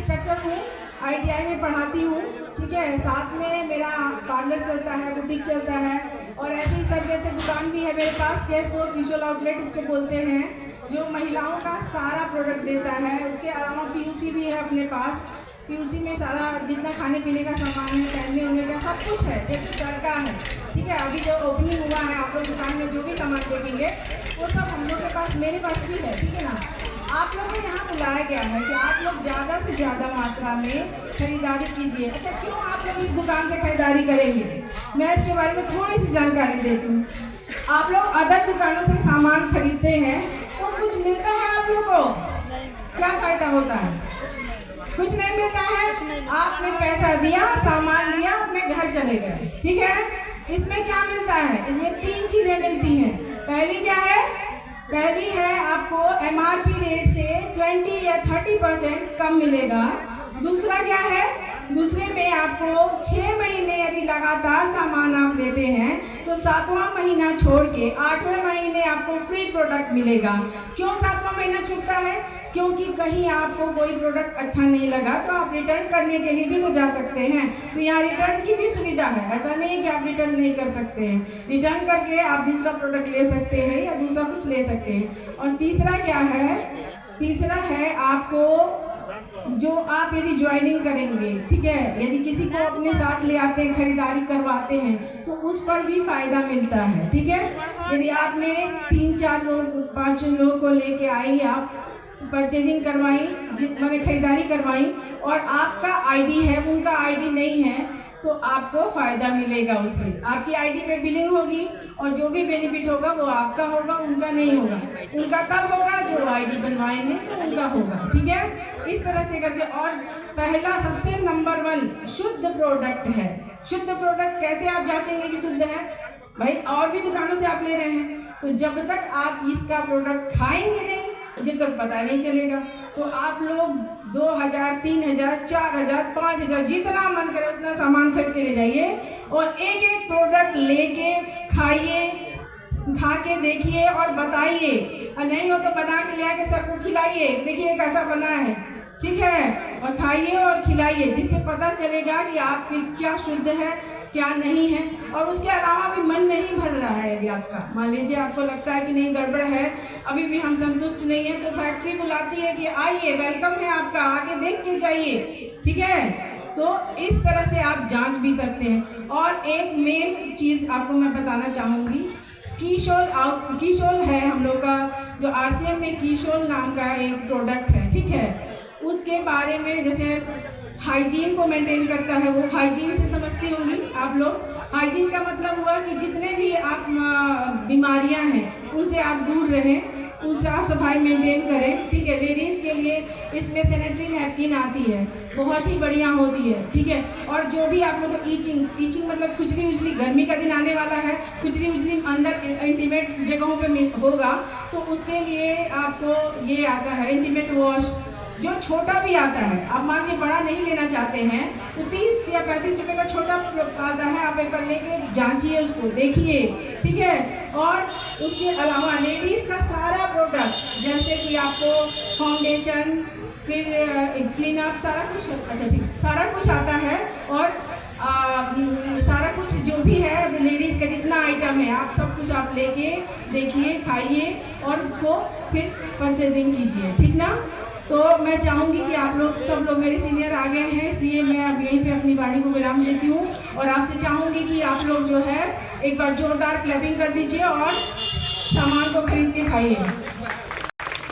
Instructor हूँ, ITI में पढ़ाती हूँ, ठीक है। साथ में मेरा पार्लर चलता है, बुटीक चलता है, और ऐसे ही सब जैसे दुकान भी है मेरे पास, कैसो किशोर आउटलेट उसको बोलते हैं, जो महिलाओं का सारा प्रोडक्ट देता है। उसके अलावा PUC भी है अपने पास। PUC में सारा जितना खाने पीने का सामान है, पहनने ओढ़ने का सब कुछ है, जैसे घर का है, ठीक है। अभी जो ओपनिंग हुआ है, आप लोग दुकान में जो भी सामान देखेंगे वो सब हम लोग के पास, मेरे पास भी है, ठीक है ना। आप लोग को यहाँ बुलाया गया है कि आप लोग ज़्यादा से ज़्यादा मात्रा में खरीदारी कीजिए। अच्छा, क्यों आप लोग इस दुकान से खरीदारी करेंगे, मैं इसके बारे में थोड़ी सी जानकारी देती हूँ। आप लोग अदर दुकानों से सामान खरीदते हैं तो कुछ मिलता है आप लोग को, क्या फ़ायदा होता है? कुछ नहीं मिलता है। आपने पैसा दिया, सामान लिया, अपने घर चले गए, ठीक है। इसमें क्या मिलता है? इसमें 3 चीज़ें मिलती हैं। पहली क्या है? पहली है आपको MRP रेट से 20 या 30% कम मिलेगा। दूसरा क्या है? दूसरे में आपको 6 महीने यदि लगातार सामान आप लेते हैं तो 7वां महीना छोड़ के 8वें महीने आपको फ्री प्रोडक्ट मिलेगा। क्यों 7वां महीना छूटता है? क्योंकि कहीं आपको कोई प्रोडक्ट अच्छा नहीं लगा तो आप रिटर्न करने के लिए भी तो जा सकते हैं, तो यहाँ रिटर्न की भी सुविधा है। ऐसा नहीं है कि आप रिटर्न नहीं कर सकते हैं, रिटर्न करके आप दूसरा प्रोडक्ट ले सकते हैं या दूसरा कुछ ले सकते हैं। और तीसरा क्या है? तीसरा है आपको, जो आप यदि ज्वाइनिंग करेंगे, ठीक है, यदि किसी को अपने साथ ले आते हैं, खरीदारी करवाते हैं तो उस पर भी फ़ायदा मिलता है, ठीक है। यदि आपने 3-4 लोग 5 लोगों को लेके आई, आप परचेजिंग करवाई, मैंने खरीदारी करवाई और आपका ID है, उनका ID नहीं है, तो आपको फ़ायदा मिलेगा उससे। आपकी ID पे बिलिंग होगी और जो भी बेनिफिट होगा वो आपका होगा, उनका नहीं होगा। उनका तब होगा जो ID बनवाएंगे तो उनका होगा, ठीक है। इस तरह से करके। और पहला सबसे नंबर 1 शुद्ध प्रोडक्ट है। शुद्ध प्रोडक्ट कैसे आप जांचेंगे कि शुद्ध है? भाई और भी दुकानों से आप ले रहे हैं, तो जब तक आप इसका प्रोडक्ट खाएंगे नहीं, जब तक पता नहीं चलेगा। तो आप लोग 2000, 3000, 4000, 5000 जितना मन करे उतना सामान खरीद के ले जाइए और एक एक प्रोडक्ट लेके खाइए, खा के देखिए और बताइए, और नहीं हो तो बना के ले आके सबको खिलाइए, देखिए कैसा बना है, ठीक है। और खाइए और खिलाइए, जिससे पता चलेगा कि आपकी क्या शुद्ध है क्या नहीं है। और उसके अलावा भी मन नहीं भर रहा है, यदि आपका मान लीजिए आपको लगता है कि नहीं गड़बड़ है, अभी भी हम संतुष्ट नहीं है, तो फैक्ट्री बुलाती है कि आइए, वेलकम है आपका, आके देख के जाइए, ठीक है। तो इस तरह से आप जांच भी सकते हैं। और एक मेन चीज़ आपको मैं बताना चाहूँगी, कीशोल है हम लोग का, जो RCM में कीशोल नाम का एक प्रोडक्ट है, ठीक है। उसके बारे में जैसे हाइजीन को मेंटेन करता है, वो हाइजीन से समझती होंगी आप लोग। हाइजीन का मतलब हुआ कि जितने भी आप बीमारियां हैं उनसे आप दूर रहें, उस साफ सफाई मेंटेन करें, ठीक है। लेडीज़ के लिए इसमें सैनिटरी नैपकिन आती है, बहुत ही बढ़िया होती है, ठीक है। और जो भी आप लोग को ईचिंग मतलब खुजली उजली, गर्मी का दिन आने वाला है, खुजली उजली अंदर इंटीमेट जगहों पे होगा, तो उसके लिए आपको ये आता है इंटीमेट वॉश, जो छोटा भी आता है। आप मान के बड़ा नहीं लेना चाहते हैं तो 30 या 35 रुपये का छोटा आता है, आप एक बार लेके जांचिए, उसको देखिए, ठीक है। और उसके अलावा लेडीज़ का सारा प्रोडक्ट, जैसे कि आपको फाउंडेशन, फिर क्लीन अप, सारा कुछ, अच्छा ठीक, सारा कुछ आता है। और सारा कुछ जो भी है लेडीज़ का जितना आइटम है, आप सब कुछ आप लेके देखिए, खाइए और उसको फिर परचेजिंग कीजिए, ठीक ना। तो मैं चाहूँगी कि आप लोग सब लोग मेरे सीनियर आ गए हैं, इसलिए मैं अब यहीं पे अपनी वाणी को विराम देती हूँ और आपसे चाहूँगी कि आप लोग जो है एक बार जोरदार क्लैपिंग कर दीजिए और सामान को खरीद के खाइए।